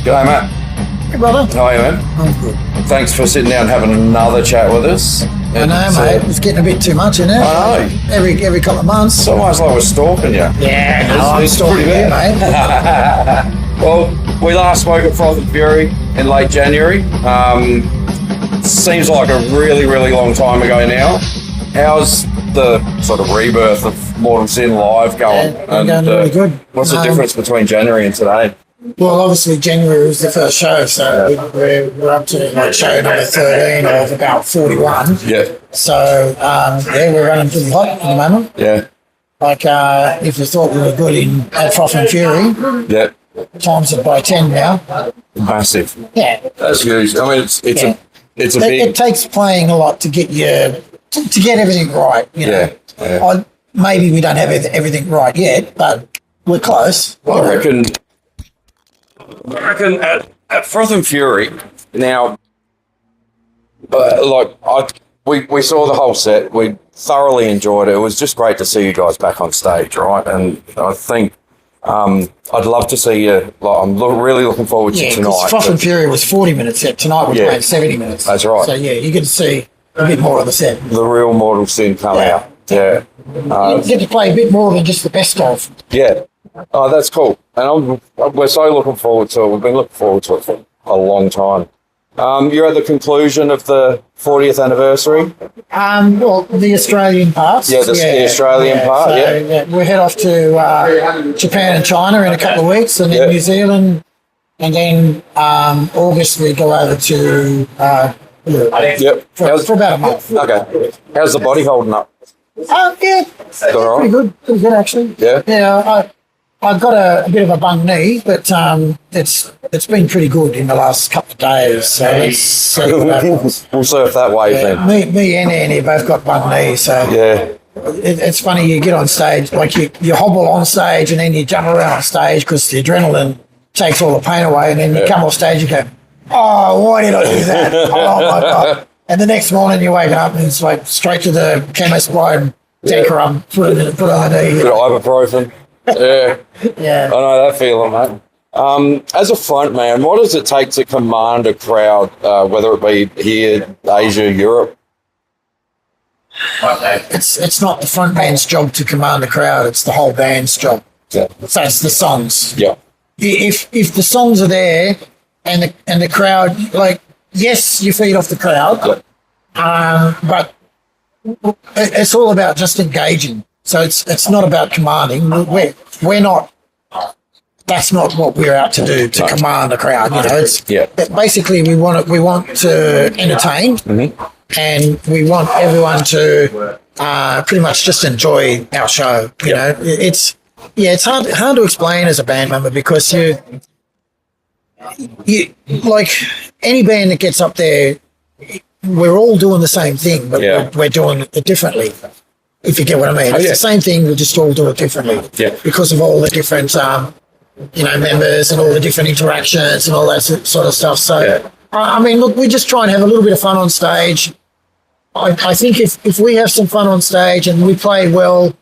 G'day, Matt. Hey, brother. How are you, man? I'm good. Thanks for sitting down and having another chat with us. I know, mate. It's getting a bit too much, isn't it? I know. Every couple of months. It's almost like we're stalking you. Yeah, no, I'm It's stalking pretty you, bad. mate. Well, we last spoke at Froth and Fury in late January. Seems like a really, really long time ago now. How's the sort of rebirth of Mortal Sin Live going? Yeah, going really good. What's the difference between January and today? Well, obviously, January was the first show, so we're up to like show number 13 of about 41. Yeah. So, yeah, we're running pretty hot at the moment. Yeah. Like, if you thought we were good at Froth and Fury, Yeah. times it by 10 now. Massive. Yeah. That's huge. I mean, it's a big. It takes playing a lot to get you to get everything right. You know? Yeah. Maybe we don't have everything right yet, but we're close. I reckon at Froth and Fury now, we saw the whole set. We thoroughly enjoyed it. It was just great to see you guys back on stage, right? And I think I'd love to see you. I'm really looking forward to tonight. Yeah, Froth and Fury was 40 minutes set. Tonight we're playing 70 minutes. That's right. So yeah, you get to see a bit more of the set. The real Mortal Sin come out. Yeah. You get to play a bit more than just the best of. Yeah. Oh, that's cool. And we're so looking forward to it. We've been looking forward to it for a long time. You're at the conclusion of the 40th anniversary? Well, the Australian parts. Yeah, the Australian part, so, we head off to Japan and China in a couple of weeks, and then New Zealand, and then August we go over to Europe for about a month. Okay. How's the body holding up? Yeah, All right. Pretty good actually. Yeah? Yeah, I've got a bit of a bung knee, but it's been pretty good in the last couple of days. So let's see what happens. We'll surf that wave then. Me and Annie both got bung knees, so it's funny. You get on stage, like you hobble on stage, and then you jump around on stage because the adrenaline takes all the pain away, and then you come off stage and go, "Oh, why did I do that? Oh my god!" And the next morning you wake up and it's like straight to the chemist, buy Decca rub, put on the knee. Bit of ibuprofen. Yeah. Yeah. I know that feeling, mate. As a front man, what does it take to command a crowd, whether it be here, Asia, Europe? It's not the front man's job to command a crowd, it's the whole band's job. Yeah. So it's the songs. Yeah. If the songs are there and the crowd, like, yes, you feed off the crowd, but it's all about just engaging. So it's not about commanding. We're not. That's not what we're out to do, to command the crowd. You know, basically we want to entertain, and we want everyone to pretty much just enjoy our show. You know, it's hard to explain as a band member because you like any band that gets up there, we're all doing the same thing, but we're doing it differently. If you get what I mean. It's the same thing, we just all do it differently. Yeah. Because of all the different, members and all the different interactions and all that sort of stuff. So, I mean, look, we just try and have a little bit of fun on stage. I think if we have some fun on stage and we play well,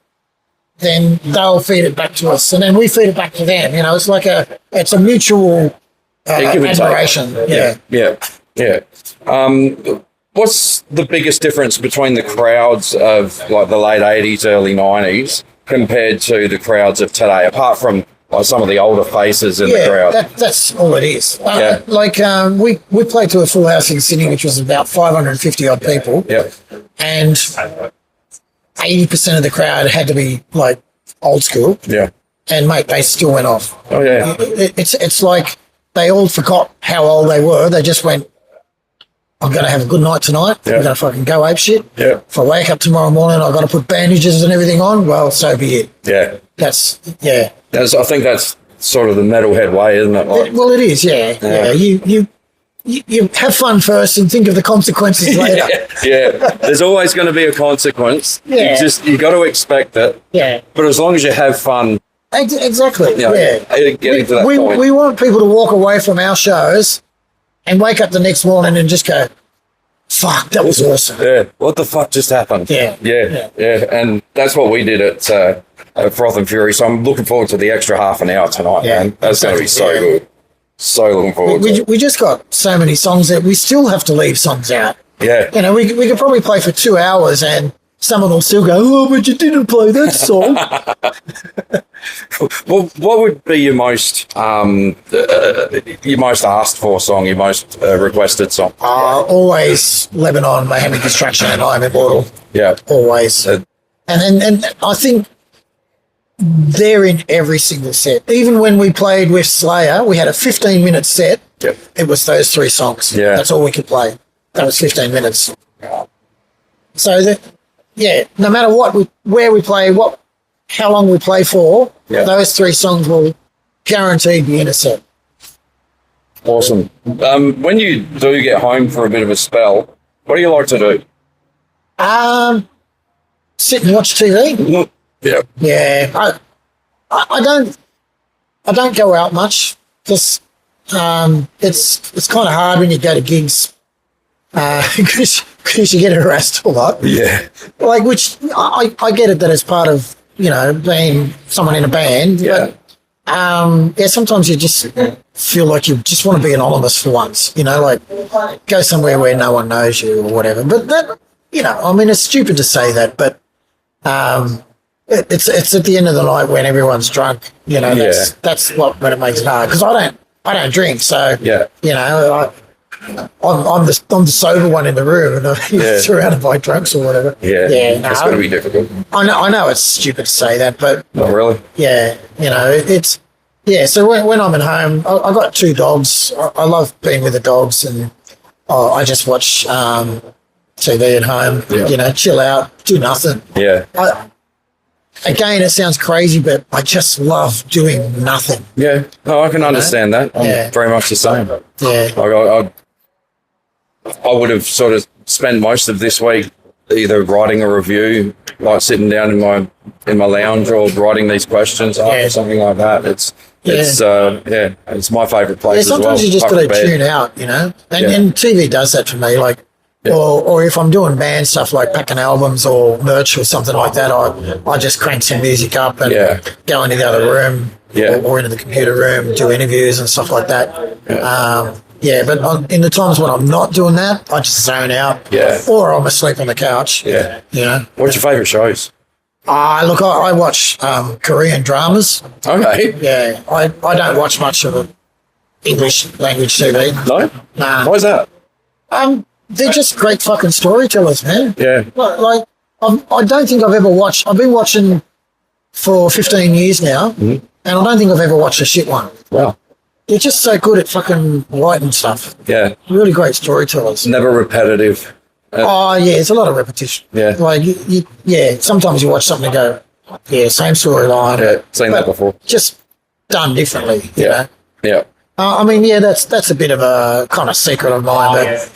then they'll feed it back to us, and then we feed it back to them. You know, it's like it's a mutual admiration. Yeah. What's the biggest difference between the crowds of like the late 80s, early 90s compared to the crowds of today, apart from like some of the older faces in the crowd? That's all it is. We played to a full house in Sydney, which was about 550 odd people. Yeah. And 80% of the crowd had to be like old school. Yeah. And mate, they still went off. Oh yeah. It's like they all forgot how old they were. They just went, I'm going to have a good night tonight. I'm going to fucking go ape shit. Yeah. If I wake up tomorrow morning, I've got to put bandages and everything on. Well, so be it. Yeah. I think that's sort of the metalhead way, isn't it? Like, well, it is. Yeah. You have fun first and think of the consequences later. Yeah. There's always going to be a consequence. Yeah. You got to expect it. Yeah. But as long as you have fun. Exactly. Getting to that point. We want people to walk away from our shows and wake up the next morning and just go, fuck, that was awesome. Yeah, what the fuck just happened? Yeah. And that's what we did at Froth and Fury. So I'm looking forward to the extra half an hour tonight, man. That's going to be so good. So looking forward to it. We just got so many songs that we still have to leave songs out. Yeah. You know, we could probably play for 2 hours and someone will still go, oh, but you didn't play that song. Well, what would be your most asked for song, your most requested song? Always Lebanon, Mayhem and Destruction, and I Am Immortal. Yeah. Always. And I think they're in every single set. Even when we played with Slayer, we had a 15-minute set. Yep. It was those 3 songs. Yeah. That's all we could play. That was 15 minutes. So no matter where we play, how long we play for, those 3 songs will guaranteed be in a set. Awesome. When you do get home for a bit of a spell, what do you like to do? Sit and watch TV. Yeah. Yeah. I don't go out much because it's kind of hard when you go to gigs because you get harassed a lot. Yeah. Like, which I get it that it's part of, you know, being someone in a band. Yeah. But sometimes you just feel like you just want to be anonymous for once, you know, like go somewhere where no one knows you or whatever. But that, you know, I mean, it's stupid to say that, but it's at the end of the night when everyone's drunk, you know, that's when it makes it hard. Because I don't drink, so you know, I'm the sober one in the room, and I'm surrounded by drunks or whatever. Yeah, it's going to be difficult. I know it's stupid to say that, but not really. Yeah, you know, it's So when I'm at home, I got 2 dogs. I love being with the dogs, and I just watch TV at home. You know, chill out, do nothing. Yeah. Again, it sounds crazy, but I just love doing nothing. Yeah, no, I can understand that. I'm very much the same. Yeah. I would have sort of spent most of this week either writing a review, like sitting down in my lounge, or writing these questions up or something like that. It's my favourite place. Yeah, sometimes you just got to tune out, you know, and TV does that for me. Like, or if I'm doing band stuff like packing albums or merch or something like that, I just crank some music up and go into the other room or into the computer room, do interviews and stuff like that. But in the times when I'm not doing that, I just zone out. Or I'm asleep on the couch. Yeah. You know. What's your favourite shows? Look, I watch Korean dramas. Okay. Yeah. I don't watch much of English language TV. No? Nah. Why is that? They're just great fucking storytellers, man. Yeah. Like I don't think I've ever watched. I've been watching for 15 years now, and I don't think I've ever watched a shit one. Wow. They're just so good at fucking writing stuff. Yeah. Really great storytellers. Never repetitive. It's a lot of repetition. Yeah. Like, sometimes you watch something and go, same storyline. Yeah, seen that before. Just done differently, you know? Yeah. I mean, that's a bit of a kind of secret of mine, but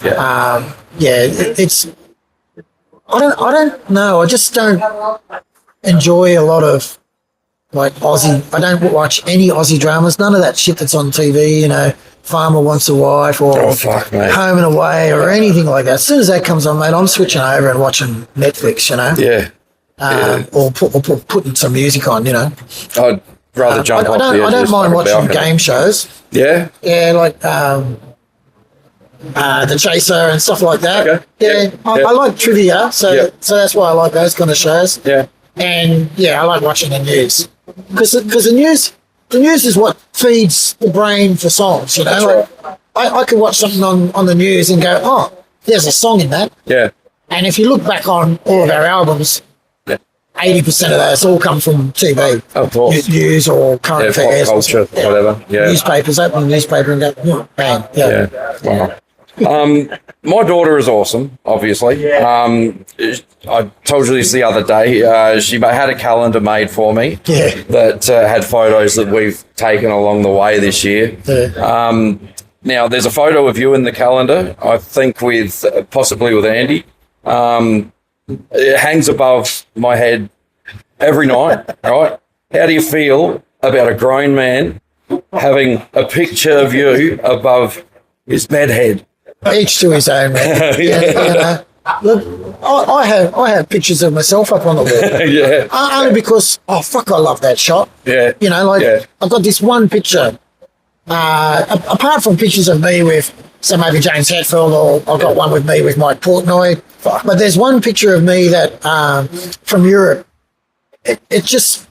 it's. I don't know. I just don't enjoy a lot of like Aussie. I don't watch any Aussie dramas. None of that shit that's on TV. You know, Farmer Wants a Wife or Home and Away or anything like that. As soon as that comes on, mate, I'm switching over and watching Netflix. You know. Yeah. Or putting some music on. You know. I'd rather jump off the edge. I don't mind watching game shows. Yeah. Yeah, like The Chaser and stuff like that. Okay. Yeah. I like trivia, so that's why I like those kind of shows. Yeah. And I like watching the news because the news is what feeds the brain for songs. You know, I could watch something on the news and go, oh, there's a song in that. Yeah. And if you look back on all of our albums, 80% of those all come from TV. Of course. News or current affairs. Pop culture, whatever. Yeah. Newspapers, open the newspaper and go, bang. Yeah. Wow. My daughter is awesome, obviously. I told you this the other day. She had a calendar made for me that had photos that we've taken along the way this year. Yeah. Now, there's a photo of you in the calendar, I think possibly with Andy. It hangs above my head every night, right? How do you feel about a grown man having a picture of you above his bed head? Each to his own, man. You know, look, I have pictures of myself up on the wall. Only because, I love that shot. Yeah. You know, I've got this one picture apart from pictures of me with, so maybe James Hetfield, or I've got one with me with Mike Portnoy. But there's one picture of me that from Europe. It just,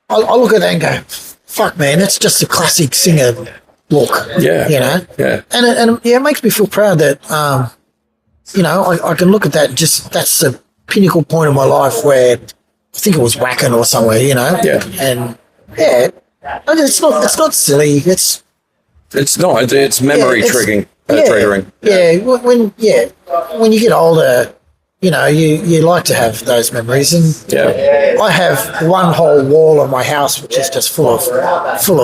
I look at that and go, fuck, man, that's just a classic singer look. Yeah. You know? Yeah. And it makes me feel proud that, you know, I can look at that, just that's the pinnacle point of my life where I think it was Wacken or somewhere, you know? Yeah. And, yeah, it's not silly. It's not. It's memory triggering. Triggering. Yeah. When you get older, you know, you like to have those memories, and I have one whole wall of my house which is just full of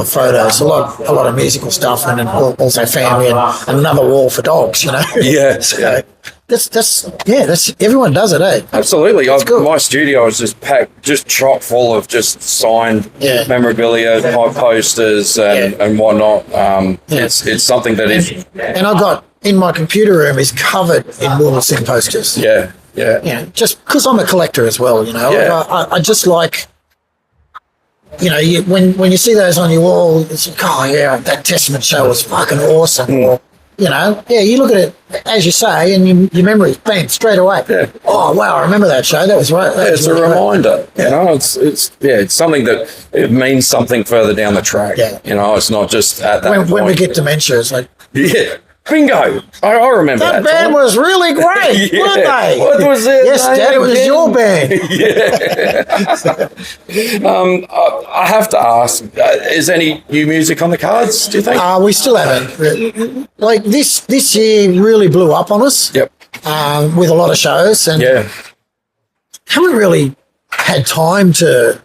photos, a lot of musical stuff, and then also family, and another wall for dogs. You know. Yeah. So that's everyone does it, eh? Absolutely. My studio is just packed, just chock full of just signed memorabilia, type posters, and whatnot. It's something that is. And I've got in my computer room is covered in Mortal Sin posters. Yeah. Just because I'm a collector as well, you know. Yeah. I just like, you know, when you see those on your wall, it's like, oh yeah, that Testament show was fucking awesome. Or, you know, you look at it as you say, and your memory, bam, straight away. Yeah. Oh wow, I remember that show. That was right. It's a reminder. You know, it's something that it means something further down the track. Yeah. You know, it's not just at that point. When we get dementia, it's like Bingo! I remember that. That band was really great, weren't they? What was it? Yes, Dad, it was your band. I have to ask: is any new music on the cards? Do you think? We still haven't. Like this year really blew up on us. Yep. With a lot of shows, and haven't really had time to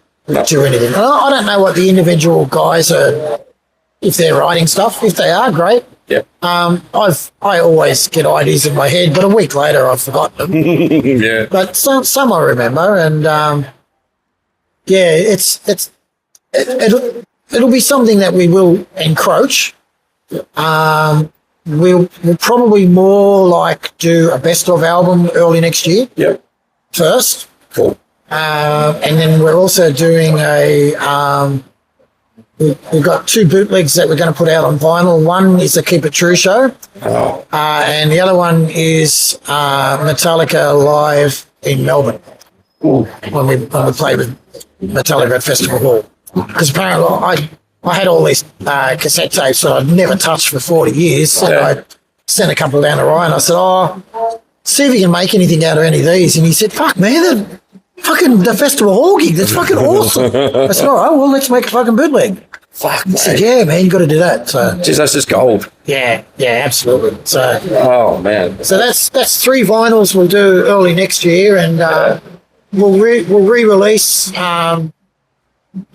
do anything. I don't know what the individual guys are, if they're writing stuff. If they are, great. Yeah. I always get ideas in my head, but a week later I've forgotten them. Yeah. But some I remember, and it'll be something that we will encroach. We'll probably more like do a best of album early next year. Yep. First. Cool. And then we're also doing we've got 2 bootlegs that we're going to put out on vinyl. One is the Keep It True show, and the other one is Metallica live in Melbourne. When we played with Metallica at Festival Hall. Because apparently I had all these cassette tapes that I'd never touched for 40 years, and I sent a couple down to Ryan. I said, see if you can make anything out of any of these. And he said, fuck, man, the Festival Hall gig, that's fucking awesome. I said, all right, well, let's make a fucking bootleg. Fuck, he said, yeah, man, you got to do that. So, jeez, that's just gold. Yeah, absolutely. So, oh man. So that's 3 vinyls we'll do early next year, and we'll re-release An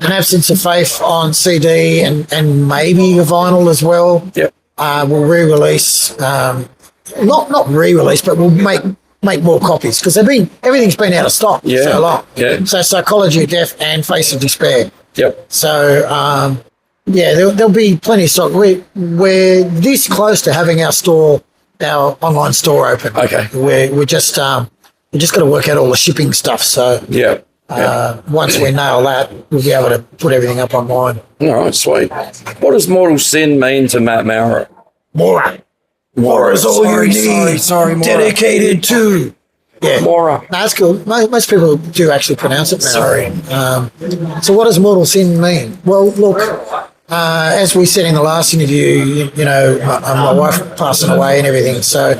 Absence of Faith on CD and maybe a vinyl as well. Yep. We'll re-release, not re-release, but we'll make more copies because everything's been out of stock for so long. Yeah. So Psychology of Death and Face of Despair. Yep. So there'll be plenty of stock. We're this close to having our online store open. Okay. We just got to work out all the shipping stuff. So once we nail that, we'll be able to put everything up online. All right, sweet. What does Mortal Sin mean to Mat Maurer? Maurer. Maurer is all you need. Sorry, Maurer. Dedicated to. Yeah. Maurer. No, that's cool. Most people do actually pronounce it Maurer. Sorry. So what does Mortal Sin mean? Well, look, as we said in the last interview, you know, my wife passing away and everything. So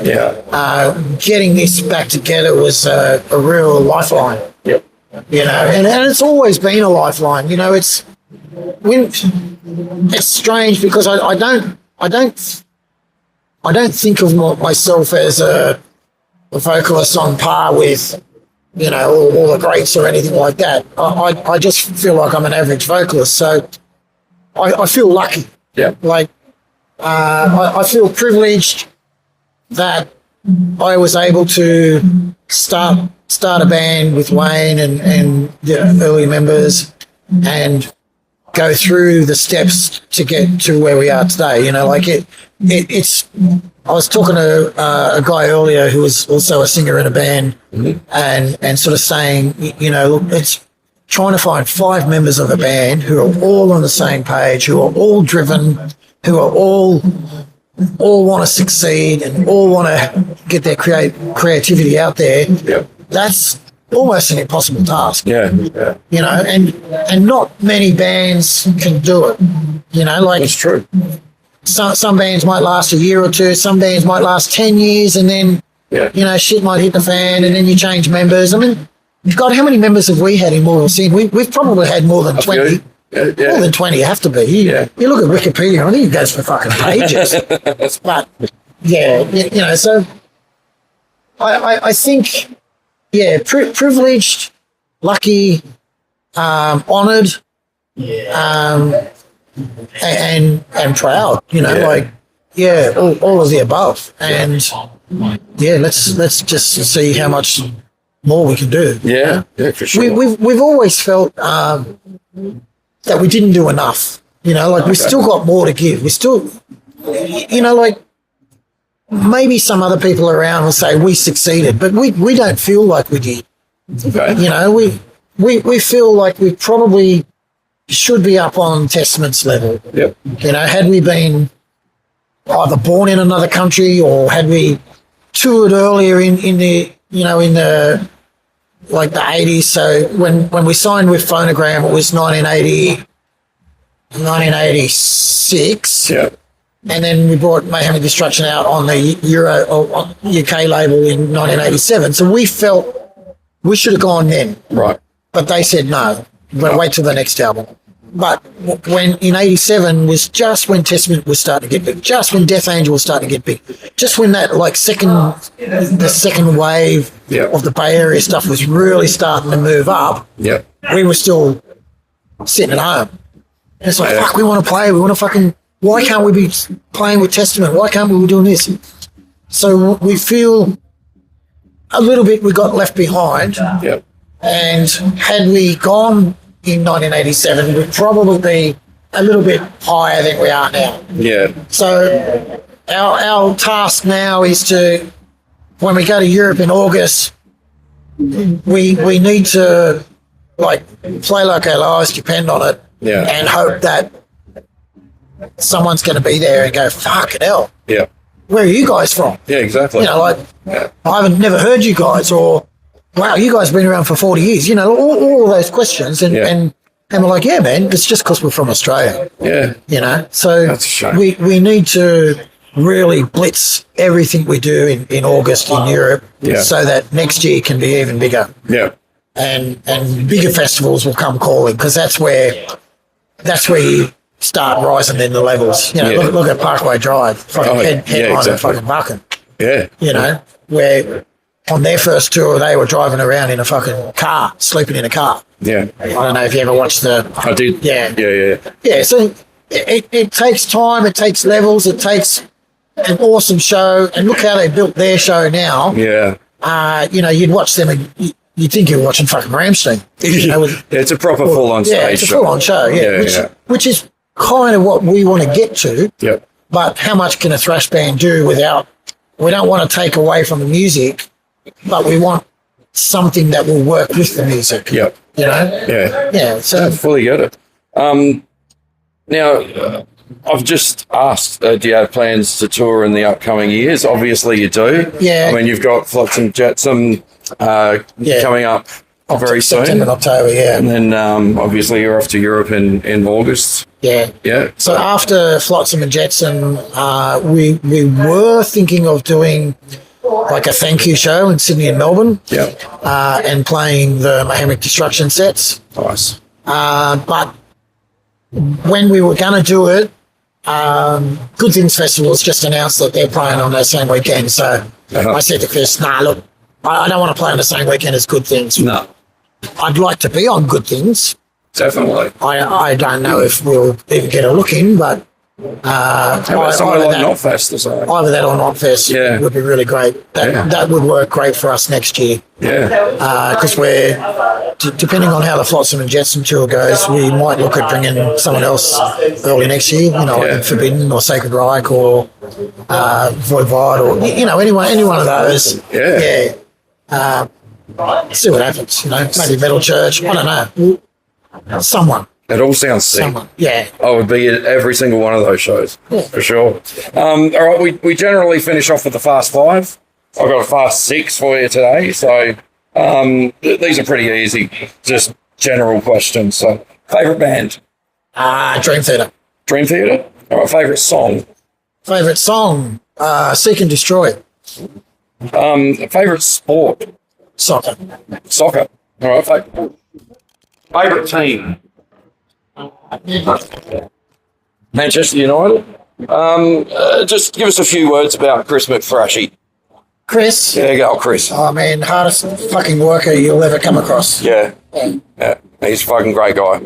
getting this back together was a real lifeline. Yep. You know, and it's always been a lifeline. You know, it's strange because I don't think of myself as a vocalist on par with, you know, all the greats or anything like that. I just feel like I'm an average vocalist, so I feel lucky. Yeah. Like I feel privileged that I was able to start a band with Wayne and the early members and go through the steps to get to where we are today. You know, like it's. I was talking to a guy earlier who was also a singer in a band, and sort of saying, you know, look, it's trying to find 5 members of a band who are all on the same page, who are all driven, who are all want to succeed and all want to get their creativity out there, that's almost an impossible task. Yeah. You know, and not many bands can do it. You know, like That's true. some bands might last a year or two, some bands might last 10 years, and then you know, shit might hit the fan, and then you change members. I mean, God, how many members have we had in Mortal Sin? We've probably had more than 20. More than 20 have to be. You look at Wikipedia, I think it goes for fucking pages. But, yeah, you know, so I think, privileged, lucky, honoured, and proud, you know, all of the above. And, let's just see how much more we can do. Yeah, for sure. We've always felt that we didn't do enough. You know, like we still got more to give. We still, you know, like maybe some other people around will say we succeeded, but we don't feel like we did. Okay. You know, we feel like we probably should be up on Testament's level. Yep. You know, had we been either born in another country or had we toured earlier in the like the 80s. So when we signed with Phonogram, it was 1986. Yeah. And then we brought Mayhem and Destruction out on the UK label in 1987. So we felt we should have gone then. Right. But they said no. We'll wait till the next album. But when in 87 was just when Testament was starting to get big, just when Death Angel was starting to get big, just when that like the second wave of the Bay Area stuff was really starting to move up, we were still sitting at home. And it's like, fuck, we want to play. We want to fucking, why can't we be playing with Testament? Why can't we be doing this? So we feel a little bit we got left behind. Yep. And had we gone in 1987, we'd probably be a little bit higher than we are now. Yeah. So our task now is to, when we go to Europe in August, we need to like play like our lives depend on it, and hope that someone's going to be there and go, fucking hell. Yeah. Where are you guys from? Yeah, exactly. You know, like I haven't never heard you guys, or wow, you guys have been around for 40 years. You know, all of those questions, and we're like, yeah, man, it's just because we're from Australia. Yeah. You know, so that's a shame. we need to really blitz everything we do in August in Europe, so that next year can be even bigger. Yeah. And bigger festivals will come calling, because that's where you start rising in the levels. You know, look at Parkway Drive, fucking headline fucking bucking. Yeah. You know, where on their first tour they were driving around in a fucking car, sleeping in a car. Yeah. I don't know if you ever watched I did. Yeah, so it takes time, it takes levels, it takes an awesome show, and look how they built their show now. Yeah. You know, you'd watch them and you'd think you were watching fucking Rammstein. You know, it's a proper full-on stage show. Yeah, it's a full-on show, which is kind of what we want to get to. Yep. But how much can a thrash band do without, we don't want to take away from the music, but we want something that will work with the music. Yep. You know? Yeah. Yeah, so... I fully get it. Now, I've just asked, do you have plans to tour in the upcoming years? Obviously you do. Yeah. I mean, you've got Flotsam Jetsam coming up very soon. September, October, And then obviously you're off to Europe in August. Yeah. Yeah. So after Flotsam and Jetsam, we were thinking of doing like a thank you show in Sydney and Melbourne. Yeah. And playing the Mayhem Destruction sets. Nice. But when we were going to do it, Good Things Festivals just announced that they're playing on the same weekend. So I said to Chris, nah, look, I don't want to play on the same weekend as Good Things. No. I'd like to be on Good Things. Definitely. I don't know if we'll even get a look in, but somewhere like Knotfest or something. Either that or Knotfest would be really great. That would work great for us next year. Yeah. Because we're, depending on how the Flotsam and Jetsam tour goes, we might look at bringing someone else early next year, you know, like Forbidden or Sacred Reich or Voivod or, you know, any one of those. Yeah. See what happens, you know, maybe Metal Church, I don't know. Someone. It all sounds sick. Someone. Yeah. I would be at every single one of those shows, for sure. All right, we generally finish off with the Fast Five. I've got a Fast Six for you today, so these are pretty easy, just general questions. So, favourite band? Dream Theater. Dream Theater? All right, favourite song? Favourite song? Seek and Destroy. Favourite sport? Soccer. Soccer. All right, favourite team? Manchester United. Just give us a few words about Chris McThrashy. Chris. There you go, Chris. Oh man, hardest fucking worker you'll ever come across. Yeah. He's a fucking great guy.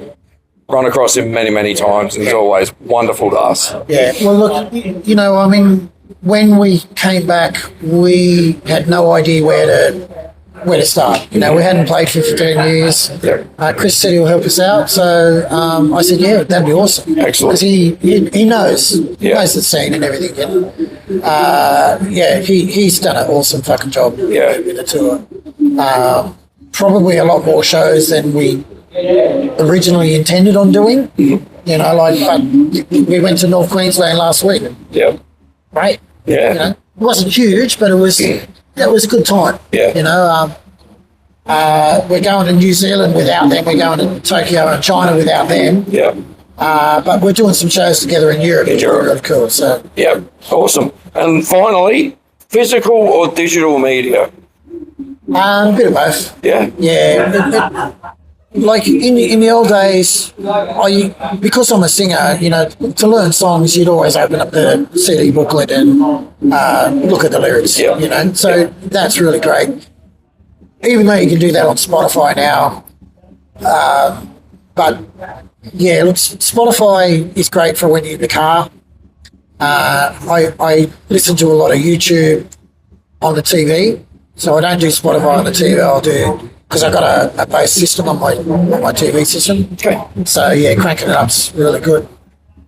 Run across him many, many times, and he's always wonderful to us. Yeah. Well, look, you know, I mean, when we came back, we had no idea where to start. You know, we hadn't played for 15 years. Chris said he'll help us out, so I said, yeah, that'd be awesome. Excellent. Because he knows the scene and everything. And, he's done an awesome fucking job with the tour. Probably a lot more shows than we originally intended on doing. You know, but we went to North Queensland last week. Yeah. Right? Yeah. You know, it wasn't huge, but it was a good time. Yeah. You know, we're going to New Zealand without them. We're going to Tokyo and China without them. Yeah. But we're doing some shows together in Europe, which is really cool. So yeah, awesome. And finally, physical or digital media? a bit of both. Yeah. Yeah. Like in the old days, because I'm a singer, you know, to learn songs, you'd always open up the CD booklet and look at the lyrics. Yeah. You know, so that's really great. Even though you can do that on Spotify now, but yeah, look, Spotify is great for when you're in the car. I listen to a lot of YouTube on the TV, so I don't do Spotify on the TV. I'll do. Because I've got a bass system on my TV system. Okay. So, yeah, cranking it up's really good.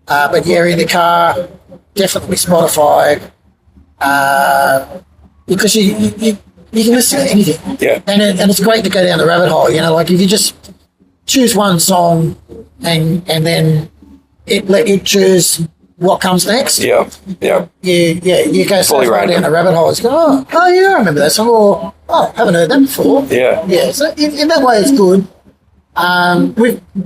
But, yeah, in the car, definitely Spotify. Because you can listen to anything. Yeah. And it's great to go down the rabbit hole, you know, like if you just choose one song and then it choose what comes next. Yeah. Yeah. You go so Fully far down the rabbit hole. It's go, oh yeah, I remember that song. Or haven't heard that before. Yeah. Yeah. So in that way, it's good.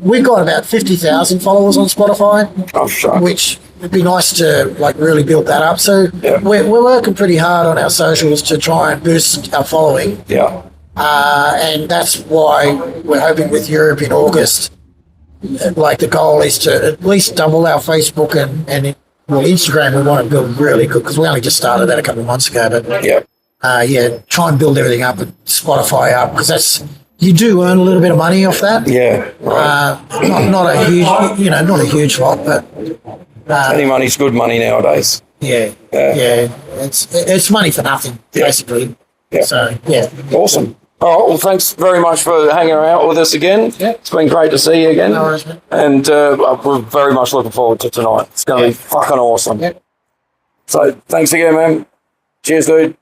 We've got about 50,000 followers on Spotify. Oh, sure. Which would be nice to like really build that up. So we're working pretty hard on our socials to try and boost our following. Yeah. And that's why we're hoping with Europe in August. Like the goal is to at least double our Facebook and Instagram. We want to build really good because we only just started that a couple of months ago. But try and build everything up and Spotify up because you do earn a little bit of money off that. Yeah. Right. Not a huge, not a huge lot, but any money's good money nowadays. Yeah. It's money for nothing basically. Yeah. So yeah. Awesome. All right, well, thanks very much for hanging out with us again. Yeah. It's been great to see you again. No worries, man. And we're very much looking forward to tonight. It's going to be fucking awesome. Yeah. So thanks again, man. Cheers, dude.